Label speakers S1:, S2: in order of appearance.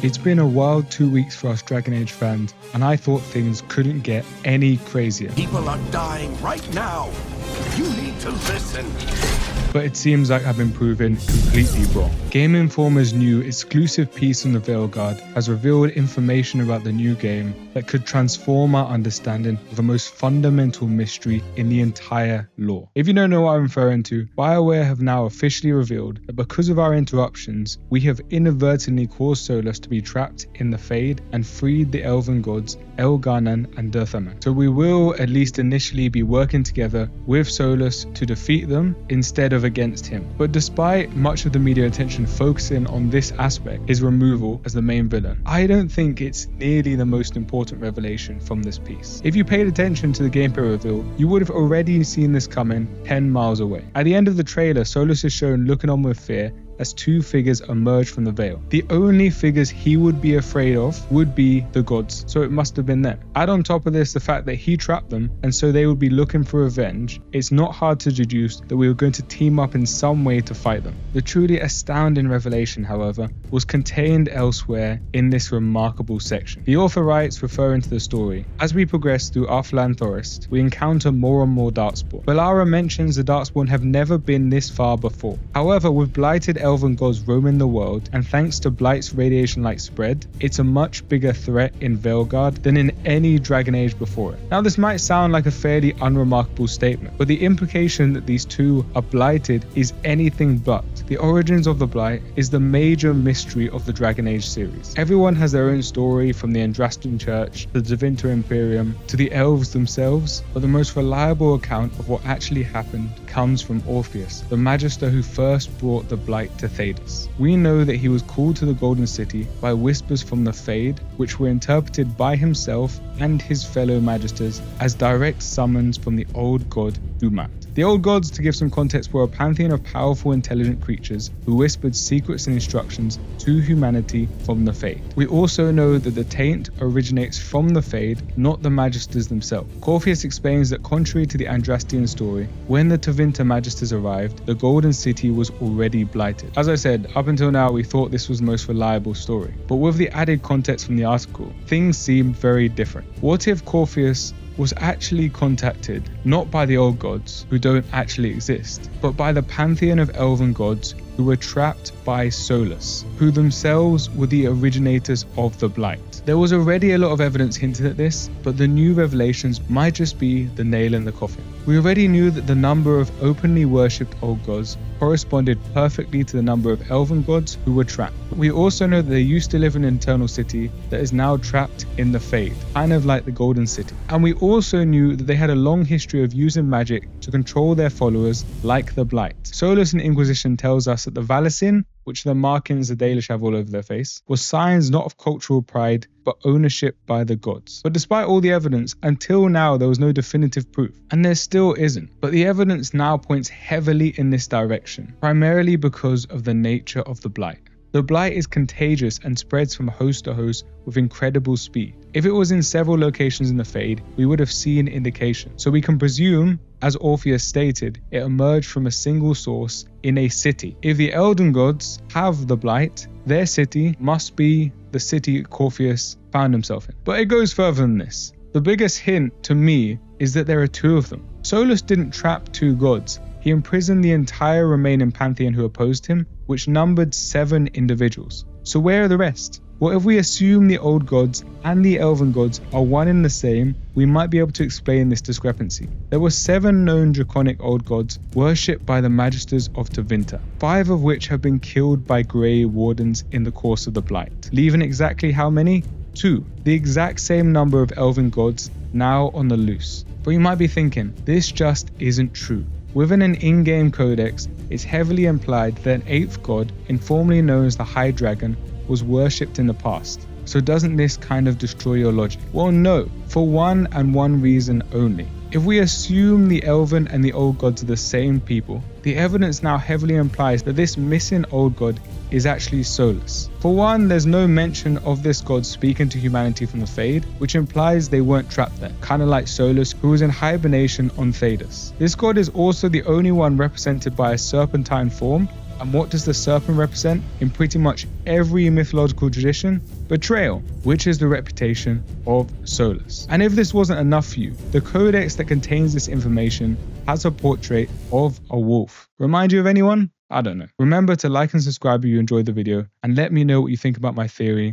S1: It's been a wild 2 weeks for us Dragon Age fans, and I thought things couldn't get any crazier.
S2: People are dying right now. You need to listen.
S1: But it seems like I've been proven completely wrong. Game Informer's new exclusive piece on the Veilguard has revealed information about the new game that could transform our understanding of the most fundamental mystery in the entire lore. If you don't know what I'm referring to, Bioware have now officially revealed that because of our interruptions, we have inadvertently caused Solus to be trapped in the Fade and freed the elven gods Elgarnan and Durthaman. So we will, at least initially, be working together with Solus to defeat them instead of against him. But despite much of the media attention focusing on this aspect, his removal as the main villain, I don't think it's nearly the most important revelation from this piece. If you paid attention to the gameplay reveal, you would have already seen this coming 10 miles away. At the end of the trailer, Solus is shown looking on with fear as two figures emerge from the veil. The only figures he would be afraid of would be the gods, so it must have been them. Add on top of this the fact that he trapped them, and so they would be looking for revenge. It's not hard to deduce that we were going to team up in some way to fight them. The truly astounding revelation, however, was contained elsewhere in this remarkable section. The author writes, referring to the story, as we progress through Arthland Forest, we encounter more and more Darkspawn. Valara mentions the Darkspawn have never been this far before. However, with blighted elven gods roaming the world, and thanks to Blight's radiation-like spread, it's a much bigger threat in Veilguard than in any Dragon Age before it. Now this might sound like a fairly unremarkable statement, but the implication that these two are blighted is anything but. The origins of the Blight is the major mystery of the Dragon Age series. Everyone has their own story, from the Andrastian Church, the Tevinter Imperium, to the elves themselves, but the most reliable account of what actually happened comes from Orpheus, the Magister who first brought the Blight to Thedas. We know that he was called to the Golden City by whispers from the Fade, which were interpreted by himself and his fellow Magisters as direct summons from the old god Dumat. The old gods, to give some context, were a pantheon of powerful, intelligent creatures who whispered secrets and instructions to humanity from the Fade. We also know that the taint originates from the Fade, not the Magisters themselves. Orpheus explains that contrary to the Andrastian story, when the Tevinter Magisters arrived, the Golden City was already blighted. As I said, up until now we thought this was the most reliable story, but with the added context from the article, things seem very different. What if Orpheus was actually contacted not by the old gods, who don't actually exist, but by the pantheon of elven gods who were trapped by Solus, who themselves were the originators of the Blight? There was already a lot of evidence hinted at this, but the new revelations might just be the nail in the coffin. We already knew that the number of openly worshipped old gods corresponded perfectly to the number of elven gods who were trapped. We also know that they used to live in an eternal city that is now trapped in the Fade, kind of like the Golden City. And we also knew that they had a long history of using magic to control their followers, like the Blight. Solus in Inquisition tells us that the Valisin, which the markings the Dalish have all over their face, was signs not of cultural pride, but ownership by the gods. But despite all the evidence, until now there was no definitive proof, and there still isn't. But the evidence now points heavily in this direction, primarily because of the nature of the Blight. The Blight is contagious and spreads from host to host with incredible speed. If it was in several locations in the Fade, we would have seen indications. So we can presume, as Orpheus stated, it emerged from a single source in a city. If the Elden gods have the Blight, their city must be the city Orpheus found himself in. But it goes further than this. The biggest hint to me is that there are two of them. Solus didn't trap two gods. He imprisoned the entire remaining pantheon who opposed him, which numbered 7 individuals. So where are the rest? Well, if we assume the old gods and the elven gods are one and the same, we might be able to explain this discrepancy. There were 7 known draconic old gods worshipped by the Magisters of Tevinter, 5 of which have been killed by Grey Wardens in the course of the Blight, leaving exactly how many? 2. The exact same number of elven gods now on the loose. But you might be thinking, this just isn't true. Within an in-game codex, it's heavily implied that an 8th god, informally known as the High Dragon, was worshipped in the past. So doesn't this kind of destroy your logic? Well, no, for one and one reason only. If we assume the elven and the old gods are the same people, the evidence now heavily implies that this missing old god is actually Solus. For one, there's no mention of this god speaking to humanity from the Fade, which implies they weren't trapped there, kind of like Solus, who was in hibernation on Thedas. This god is also the only one represented by a serpentine form, And what does the serpent represent in pretty much every mythological tradition? Betrayal, which is the reputation of Solus. And if this wasn't enough for you, the codex that contains this information has a portrait of a wolf. Remind you of anyone? I don't know. Remember to like and subscribe if you enjoyed the video, and let me know what you think about my theory